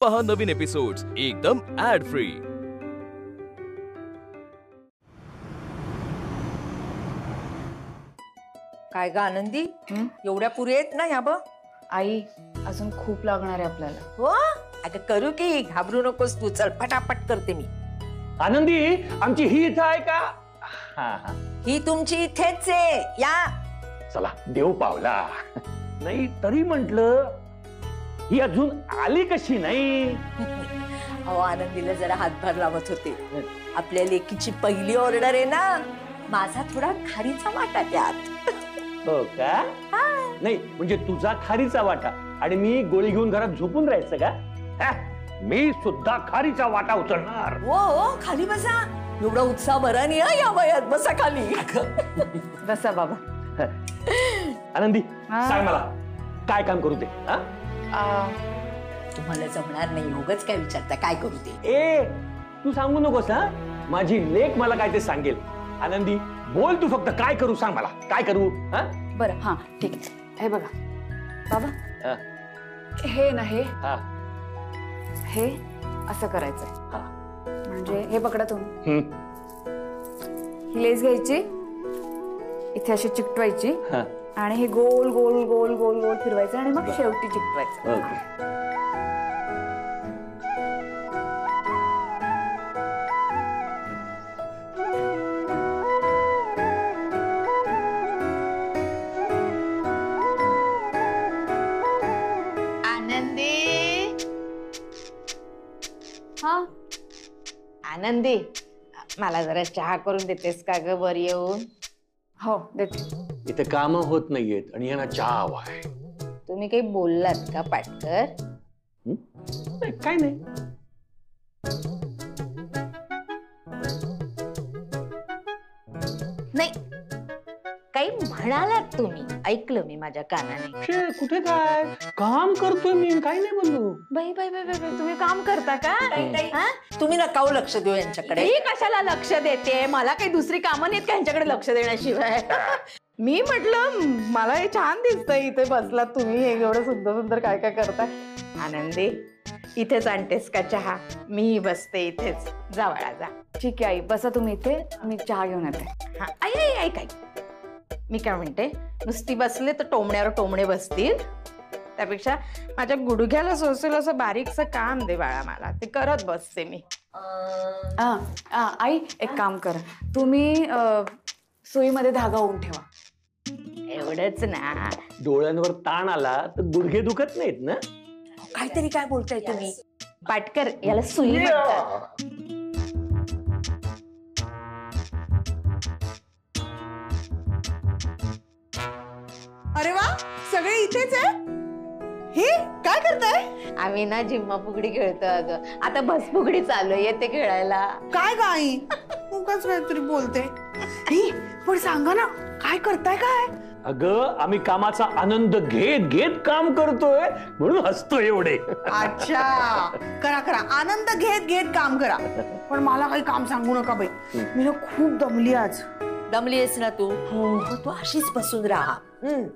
पहा नवीन एपिसोड्स एकदम add free. काय ग आनंदी, एवढ्या पुरी आहेत ना ह्या? बघ आई, अजून खूप लागणार आहे आपल्याला. हो अगं करू की, घाबरू नकोस तू, चल पटापट करते मी. आनंदी, आमची ही इथं आहे का? ही तुमची इथेच आहे, या. चला देव पावला. नाही तरी म्हंटल ही अजून आली कशी नाही? अहो आनंदीला जरा हातभार लावत होते. आपल्या लेकीची पहिली ऑर्डर आहे ना, माझा थोडा खारीचा वाटा त्यात. हो का? नाही म्हणजे तुझा खारीचा वाटा आणि मी गोळी घेऊन घरात झोपून राहायचं का? मी सुद्धा खारीचा वाटा उचलणार. हो हो, खाली बसा. एवढा उत्साह बरा नाही या वयात, बसा खाली. बसा बाबा. आनंदी, सांग मला काय काम करू ते? तुम्हाला जमणार नाही, उगाच काय विचारता, काय करू ते? ए तू सांगू नकोस. माझी लेक मला काय ते सांगेल. आनंदी बोल, तू फक्त काय करू सांग मला, काय करू? बरं, हा ठीक आहे. हे बघा बाबा, हे ना हे असं करायचंय. म्हणजे हे पकडा तुम्ही, ही लेस घ्यायची, इथे अशी चिकटवायची आणि हे गोल गोल गोल गोल गोल फिरवायचं आणि मग शेवटी चिकटवायचं. आनंदी, मला जरा चहा करून देतेस का ग वर येऊन? हो देते. इथे काम होत नाहीयेत आणि यांना चहा हवाय. तुम्ही काही बोललात का पाटकर? काय नाही. नाही काही म्हणालात तुम्ही, ऐकलं मी माझ्या कानाने. कुठे काय काम करतोय मी, काय नाही बोललो. बाई बाई बाई बाई, तुम्ही काम करता का? तुम्ही नका लक्ष देऊ यांच्याकडे. मी कशाला लक्ष देते? मला काही दुसरी कामं नाहीत का यांच्याकडे लक्ष देण्याशिवाय? मी म्हटलं मला हे छान दिसतंय, इथे बसलात तुम्ही, हे एवढं सुंदर सुंदर काय काय करताय. आनंदी, इथेच आणतेस का चहा? मी बसते इथेच, जा बाळा जा. ठीक आहे आई, बसा तुम्ही इथे, मी चहा घेऊन येते. ऐक मी काय म्हणते, नुसती बसले तर टोमण्यावर टोमणे बसतील, त्यापेक्षा माझ्या गुडघ्याला सोसेल असं बारीकसं काम दे बाळा मला, ते करत बसते मी. आई एक काम करा, तुम्ही सुईमध्ये धागा होऊन ठेवा. एवढंच ना? डोळ्यांवर ताण आला तर गुडघे दुखत नाहीत ना? काहीतरी काय बोलताय तुम्ही पाटकर, याला सुई म्हणतात. अरे वा, सगळे इथेच आहे. हे काय करताय? आम्ही ना जिम्मा फुगडी खेळतो अगं, आता भसफुगडी चालू आहे, येते खेळायला. काय गाई उगाच काहीतरी बोलते. पण सांगा ना, काय करताय काय? अगं आम्ही कामाचा आनंद घेत घेत काम करतोय म्हणून हसतोय एवढे. अच्छा, करा करा, आनंद घेत घेत काम करा. पण मला काही काम सांगू नका बाई, मी ना खूप दमली आज. दमली आहेस ना तू? हो, तू अशीच बसून राहा.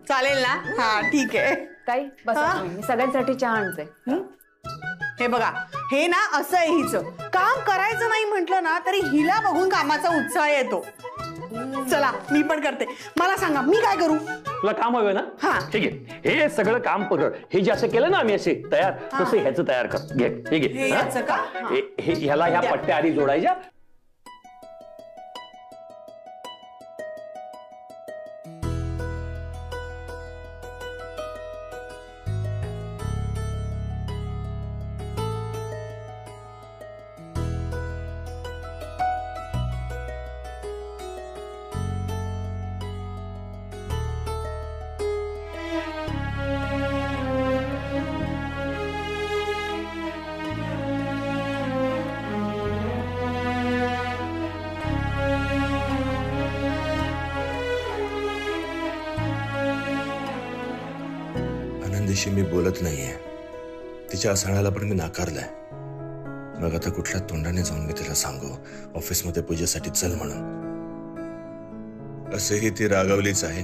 चालेल ना? हा ठीक आहे. ताई बसा, मी सगळ्यांसाठी चहा आणते. हे बघा, हे ना असं आहे हिचं काम. करायचं नाही म्हटलं ना तरी हिला बघून कामाचा उत्साह येतो. चला मी पण करते. मला सांगा मी काय करू? तुला काम हवं ना? हा ठीक आहे, हे सगळं काम पकड. हे जे असं केलं ना आम्ही असे तयार, तसं ह्याचं तयार कर. घे हे घे. ह्याला ह्या पट्ट्या आधी जोडायच्या. आनंदीशी मी बोलत नाहीये, तिच्या असण्याला पण मी नाकारलंय. मग आता कुठल्या तोंडाने जाऊन मी तिला सांगू ऑफिसमध्ये पूजेसाठी चल म्हणून? असेही ती रागावलीच आहे,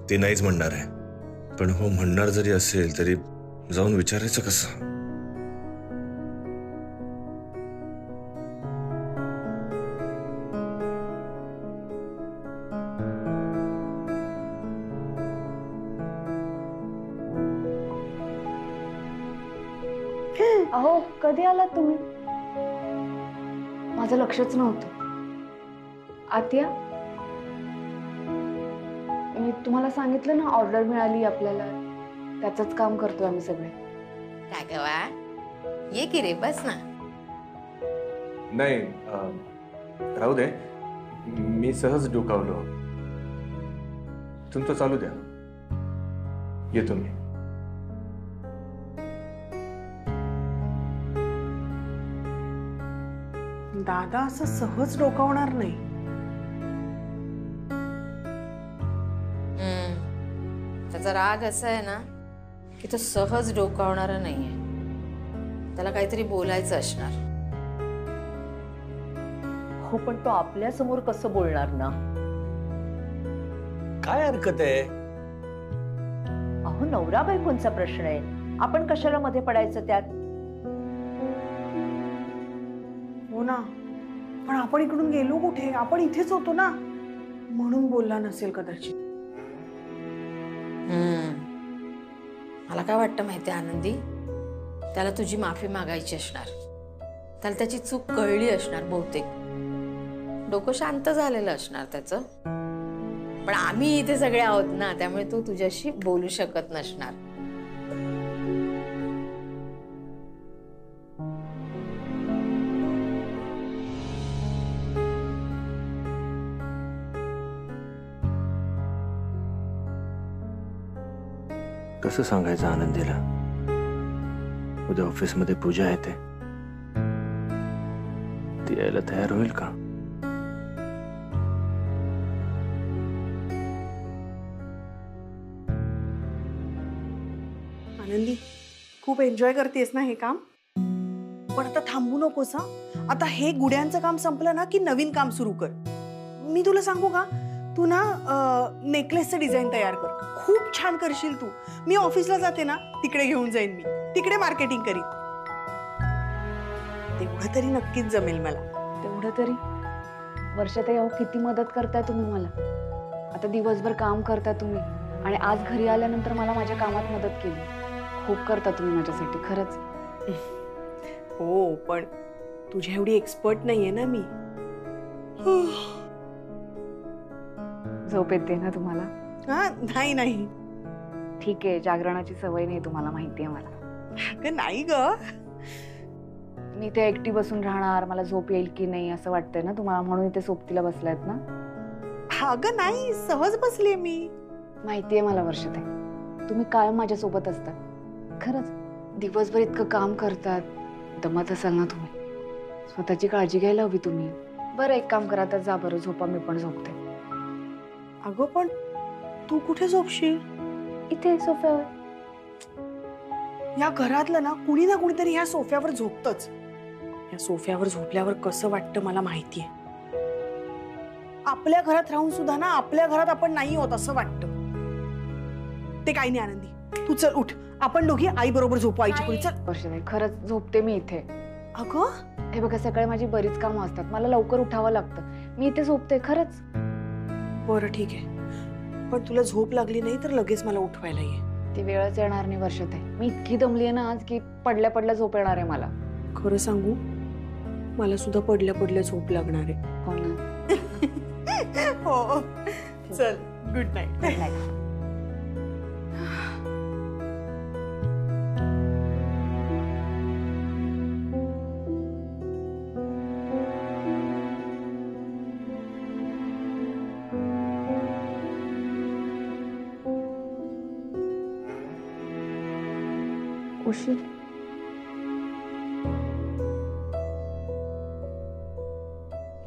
ती नाहीच म्हणणार आहे. पण हो म्हणणार जरी असेल तरी जाऊन विचारायचं कसं? अहो कधी आलात तुम्ही? माझं लक्षच नव्हतं. आत्या, मी तुम्हाला सांगितलं ना ऑर्डर मिळाली आपल्याला, त्याचंच काम करतोय आम्ही सगळे. काय गवा, ये की रे, बस ना. नाही राहू दे, मी सहज डोकावलो. तुमचं चालू द्या, येतो मी. दादा असं सहज डोकावणार नाही. त्याचा राग असा आहे ना की तो सहज डोकावणारा नाहीये. त्याला काहीतरी बोलायचं असणार. हो, पण तो आपल्या समोर कसं बोलणार ना? काय हरकत आहे? अहो, नवरा बायकोंचा प्रश्न आहे, आपण कशाला मध्ये पडायचं त्यात? हो ना, पण आपण इकडून गेलो कुठे? आपण इथेच होतो ना, म्हणून बोलला नसेल कदाचित. मला काय वाटतं माहिती आनंदी, त्याला तुझी माफी मागायची असणार. त्याला त्याची चूक कळली असणार बहुतेक. डोकं शांत झालेलं असणार त्याचं. पण आम्ही इथे सगळे आहोत ना, त्यामुळे तो तुझ्याशी बोलू शकत नसणार. कसं सांगायचं आनंदीला? उद्या ऑफिसमध्ये पूजा येते, ती यायला तयार होईल का? आनंदी, खूप एन्जॉय करतेस ना हे काम? पण आता थांबू नकोस हा. आता हे गुड्यांचं काम संपलं ना की नवीन काम सुरू कर. मी तुला सांगू का, तू ना नेकलेसचं डिझाईन तयार कर. खूप छान करशील तू. मी ऑफिसला जाते ना, तिकडे घेऊन जाईन. मी तिकडे मार्केटिंग करीन. तेवढं तरी नक्कीच जमेल मला. तेवढं तरी? वर्षाताई, अहो किती मदत करताय तुम्ही मला. आता दिवसभर काम करता तुम्ही आणि आज घरी आल्यानंतर मला माझ्या कामात मदत केली. खूप करता तुम्ही माझ्यासाठी, खरंच. हो, पण तुझ्या एवढी एक्सपर्ट नाहीये ना मी. झोप येते ना तुम्हाला? हा, नाही नाही. ठीक आहे, जागरणाची सवय नाही तुम्हाला, माहिती आहे मला. अगं नाही ग. मी ते एकटी बसून राहणार, मला झोप येईल की नाही असं वाटतंय ना तुम्हाला, म्हणून इथे सोबतीला बसलायत ना? अगं नाही, सहज बसलीये मी. माहितीये मला वर्षाताई, तुम्ही कायम माझ्यासोबत असतात. खरंच दिवसभर इतकं काम करतात, दमत असाल ना तुम्ही. स्वतःची काळजी घ्यायला हवी तुम्ही. बरं, एक काम करा, तर जा बरं झोपा, मी पण झोपते. अगं पण तू कुठे झोपशील? इथे सोफ्यावर. या घरातलं ना कुणी ना कुणीतरी ह्या सोफ्यावर झोपतच. या सोफ्यावर झोपल्यावर कसं वाटतं मला माहितीये. आपल्या घरात राहून सुद्धा ना आपल्या घरात आपण नाही होत असं वाटतं. ते काही नाही आनंदी, तू चल उठ, आपण दोघी आई बरोबर झोपू. आईच्या खोलीत चल. वर्षाताई, खरंच झोपते मी इथे. अगं हे बघा, सकाळी माझी बरीच कामं असतात, मला लवकर उठावं लागतं. मी इथे झोपते खरंच. बरं ठीक आहे, पण तुला झोप लागली नाही तर लगेच मला उठवायला ये. ती वेळच येणार नाही वर्षाताई. मी इतकी दमलीये ना आज की पडल्या पडल्या झोप येणार आहे मला. खरं सांगू, मला सुद्धा पडल्या पडल्या झोप लागणार आहे. हो ना. हो, चल, गुड नाईट. Good night. उशी,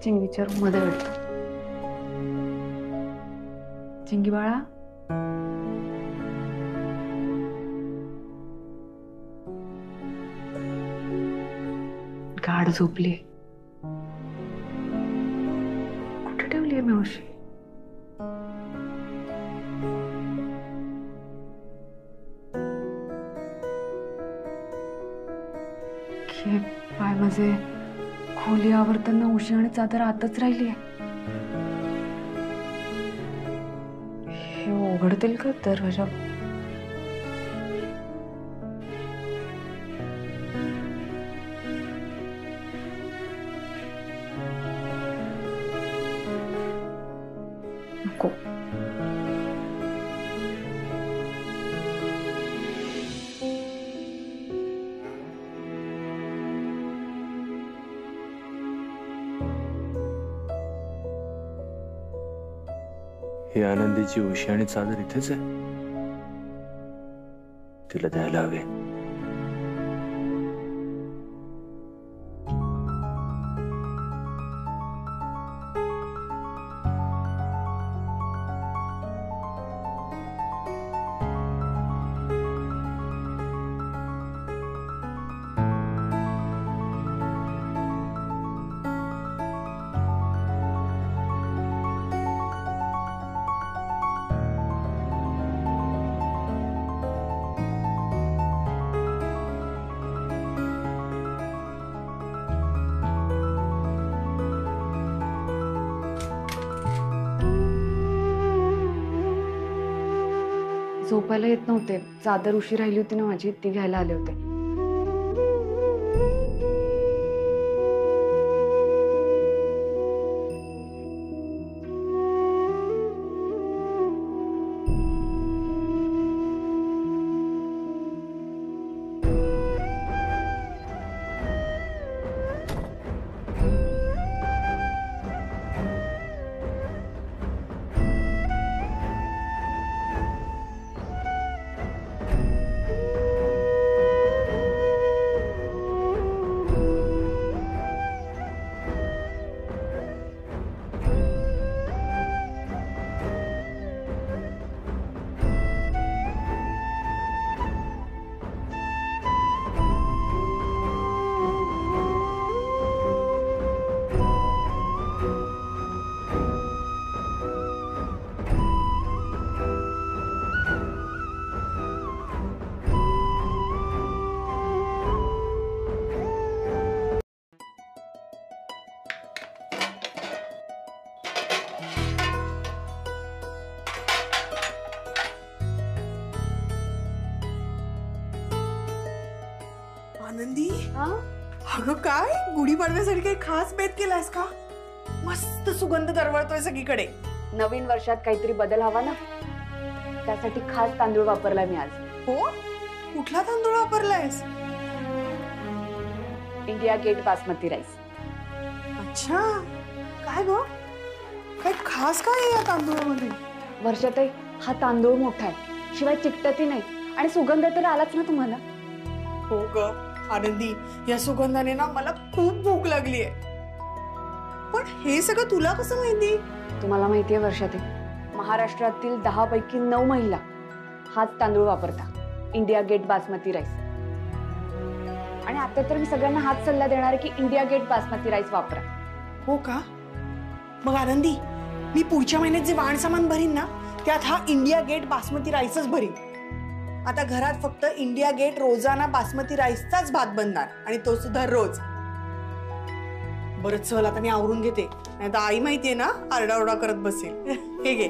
चिंगीच्या रूम मध्ये वाटतं. चिंगी बाळा, गाढ झोपली. कुठे ठेवली मी उशी? पाय माझे खोली आवरताना उशी आणि चादर आतच राहिली आहे. हे उघडतील का दरवाजा? ही आनंदीची उशी आणि चादर इथेच आहे, तिला द्यायला हवे. झोपायला येत नव्हते. चादर उशी राहिली होती ना माझी, ती घ्यायला आले होते. आनंदी, अगं काय गुढीपाडव्यासाठी काही खास बेत केलास का? मस्त सुगंध दरवळतोय सगळीकडे. नवीन वर्षात काहीतरी बदल हवा ना, त्यासाठी खास तांदूळ वापरलाय मी आज. हो, कुठला तांदूळ वापरलायस? India Gate basmati rice. अच्छा, काय ग, काय खास काय आहे या तांदूळामध्ये? वर्षाताई, हा तांदूळ मोठा आहे, शिवाय चिकटतही नाही आणि सुगंध तर आलाच ना तुम्हाला. हो ग आनंदी, या सुगंधाने ना मला खूप भूक लागली आहे. पण हे सगळं तुला कसं माहिती? तुम्हाला माहितीये वर्षाताई, महाराष्ट्रातील 10 पैकी 9 महिला हाच तांदूळ वापरता, इंडिया गेट बासमती राईस. आणि आता तर मी सगळ्यांना हाच सल्ला देणार आहे की इंडिया गेट बासमती राईस वापरा. हो का? मग आनंदी, मी पुढच्या महिन्यात जे वाण सामान भरीन ना, त्यात हा इंडिया गेट बासमती राईसच भरीन. आता घरात फक्त इंडिया गेट रोजाना बासमती राईसचाच भात बनणार, आणि तो सुद्धा रोज. बरंच चल, आता मी आवरून घेते, नाही तर आई माहितीये ना आरडाओरडा करत बसेल. हे घे.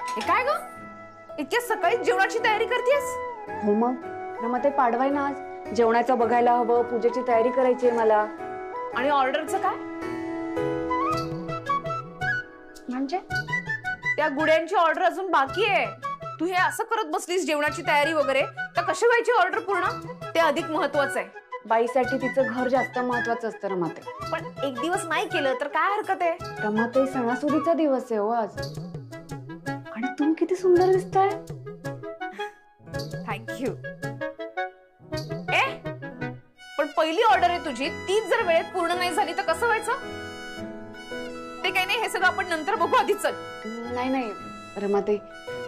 हे काय ग, इतक्या सकाळी जेवणाची तयारी करतेस? हो मग, रमाताई पाडवाय ना आज, जेवणाचं बघायला हवं, पूजेची तयारी करायची आहे मला. आणि ऑर्डरचं काय? म्हणजे त्या गुड्यांची ऑर्डर अजून बाकी आहे. तू हे असं करत बसलीस जेवणाची तयारी वगैरे, तर कशी व्हायची ऑर्डर पूर्ण? ते अधिक महत्वाचं आहे. बाईसाठी तिचं घर जास्त महत्वाचं असतं रमाताई. पण एक दिवस नाही केलं तर काय हरकत आहे? रमाताई, सणासुदीचा दिवस आहे हो आज. आणि तुम्ही किती सुंदर दिसताय. थँक्यू. पण पहिली ऑर्डर आहे तुझी, तीच जर वेळेत पूर्ण नाही झाली तर कसं व्हायचं? ते काही नाही, हे सगळं आपण नंतर बघू, आधी चल. नाही नाही रमाताई,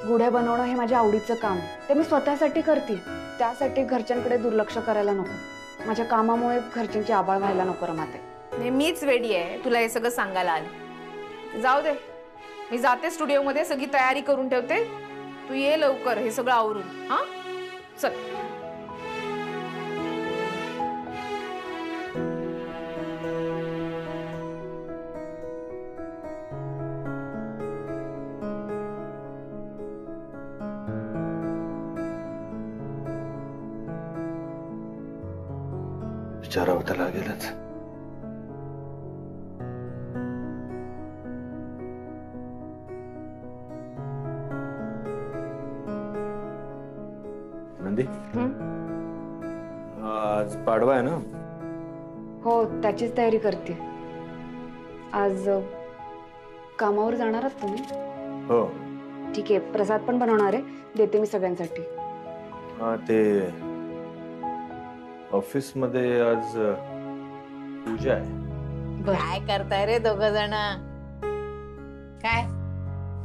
गुढ्या बनवणं हे माझ्या आवडीचं काम, ते मी स्वतःसाठी करते. त्यासाठी घरच्यांकडे दुर्लक्ष करायला नको. माझ्या कामामुळे घरच्यांची आबाळ व्हायला नको रमाताई. मीच वेडी आहे तुला हे सगळं सांगायला आले. जाऊ दे, मी जाते स्टुडिओ मध्ये, सगळी तयारी करून ठेवते. तू ये लवकर हे सगळं आवरून. हा चल. विचारावं तर लागेलच. आनंदी, आज पाडवा आहे ना? हो, त्याचीच तयारी करते. आज कामावर जाणार आहात तुम्ही? हो. ठीक आहे, प्रसाद पण बनवणार आहे, देते मी सगळ्यांसाठी. ते ऑफिस मध्ये आज पूजा आहे. काय करताय रे दोघ जण? काय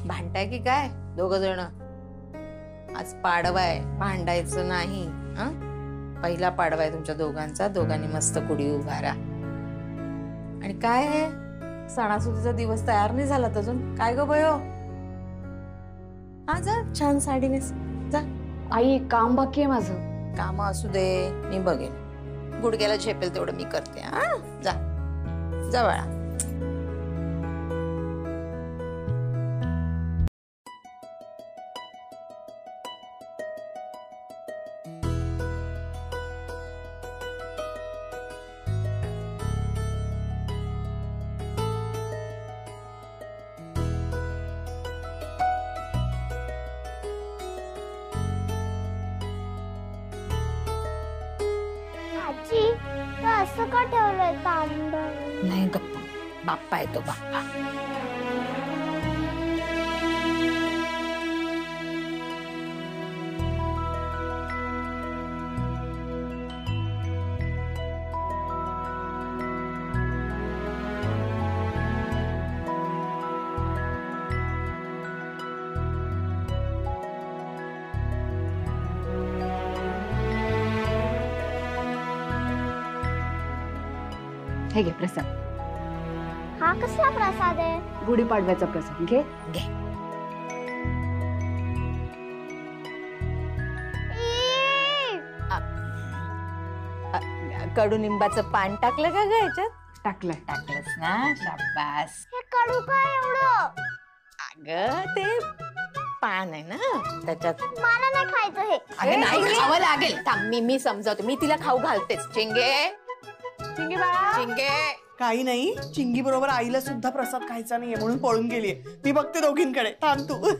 भांडताय की काय दोघ जण? आज पाडवा आहे, भांडायचं नाही. पहिला पाडवा आहे तुमच्या दोघांचा. दोघांनी मस्त कुडी उभारा. आणि काय आहे, सणासुदीचा दिवस तयार नाही झाला अजून? काय ग बयो? हा, जा छान साडी नेस जा. आई, काम बाकी आहे माझं. काम असू दे, मी बघेन. गुडघ्याला झेपेल तेवढं मी करते. हा, जा जा बाळा. आजी, तू असं का ठेवलंय तांदूळ? नाही गप्पा, बाप्पा येतो बाप्पा. हे घे प्रसाद. हा कसला प्रसाद आहे? गुढीपाडव्याचा प्रसाद. घे घे. कडुनिंबाचं पान टाकलं का ग याच्यात? टाकलंय. टाकलंस ना, शाबास. हे कडू काय एवढं? अगं ते पान आहे ना त्याच्यात. मला नाही खायचं हे. अगं नाही, खावं लागेल. थांब, मी समजावते. मी तिला खाऊ घालतेच. चिंगे, चिंगी बाळा. चिंगे. काही नाही, चिंगी बरोबर आईला सुद्धा प्रसाद खायचा नाहीये म्हणून पळून गेलीये. मी बघते दोघींकडे. थांब तू.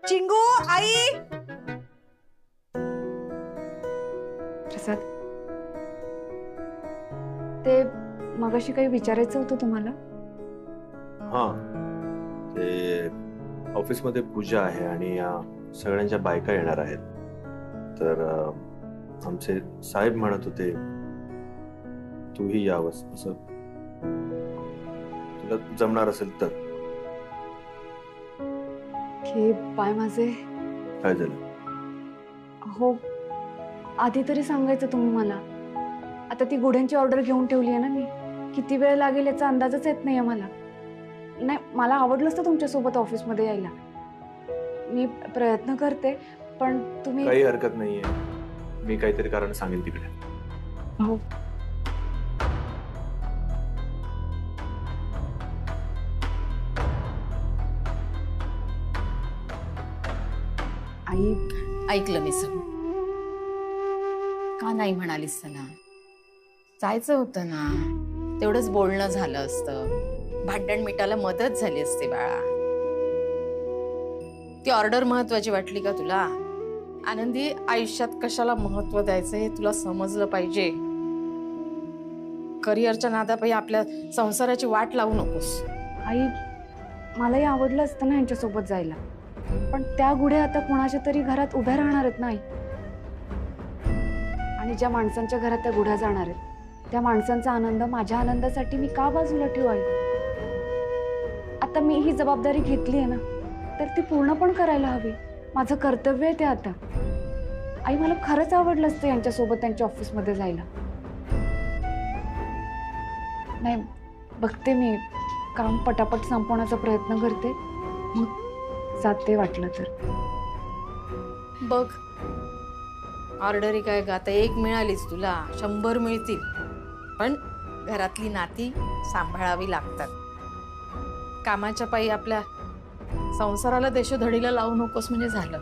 चिंगू, आई. प्रसाद, ते मगाशी काही विचारायचं होतं तुम्हाला? हा, ते ऑफिस मध्ये पूजा आहे आणि सगळ्यांच्या बायका येणार आहेत. तर आमचे साहेब म्हणत होते तूही यावंस, असं तुला जमणार असेल तर. हे पाय माझे. काय झालं? हो, आधी तरी सांगायचं तुम्ही मला. आता ती गुढ्यांची ऑर्डर घेऊन ठेवली आहे ना मी. किती वेळ लागेल याचा अंदाजच येत नाहीये मला. नाही, मला आवडलंच तर तुमच्यासोबत ऑफिसमध्ये यायला. मी प्रयत्न करते, पण तुम्ही. काही हरकत नाहीये, मी काहीतरी कारण सांगेन तिकडे. हो. आई, ऐकलं मी सगळं. का नाही म्हणालीस ना? जायचं होतं ना, तेवढंच बोलणं झालं असतं. भांडण मिटायला मदत झाली असते बाळा. ती ऑर्डर महत्वाची वाटली का तुला? आनंदी, आयुष्यात कशाला महत्व द्यायचं हे तुला समजलं पाहिजे. करिअरच्या नादापायी आपल्या संसाराची वाट लावू नकोस. आई, मलाही आवडलं असतं ना यांच्यासोबत जायला, पण त्या गुढ्या आता कोणाच्या तरी घरात उभ्या राहणार आहेत नाही. आणि ज्या माणसांच्या घरात त्या गुढ्या जाणार आहेत त्या माणसांचा आनंद माझ्या आनंदासाठी मी का बाजूला ठेवू आई? आता मी ही जबाबदारी घेतली आहे ना, तर ती पूर्ण पण करायला हवी. माझं कर्तव्य आहे ते आता. आई, मला खरंच आवडलं असतं यांच्यासोबत त्यांच्या ऑफिसमध्ये जायला. नाही, बघते मी काम पटापट संपवण्याचा प्रयत्न करते, मग जाते वाटलं तर. बघ, ऑर्डरी काय ग, आता एक मिळालीच तुला, 100 मिळतील. पण घरातली नाती सांभाळावी लागतात. कामाच्या पायी आपल्या संसाराला देशोधडीला लावू नकोस म्हणजे झालं.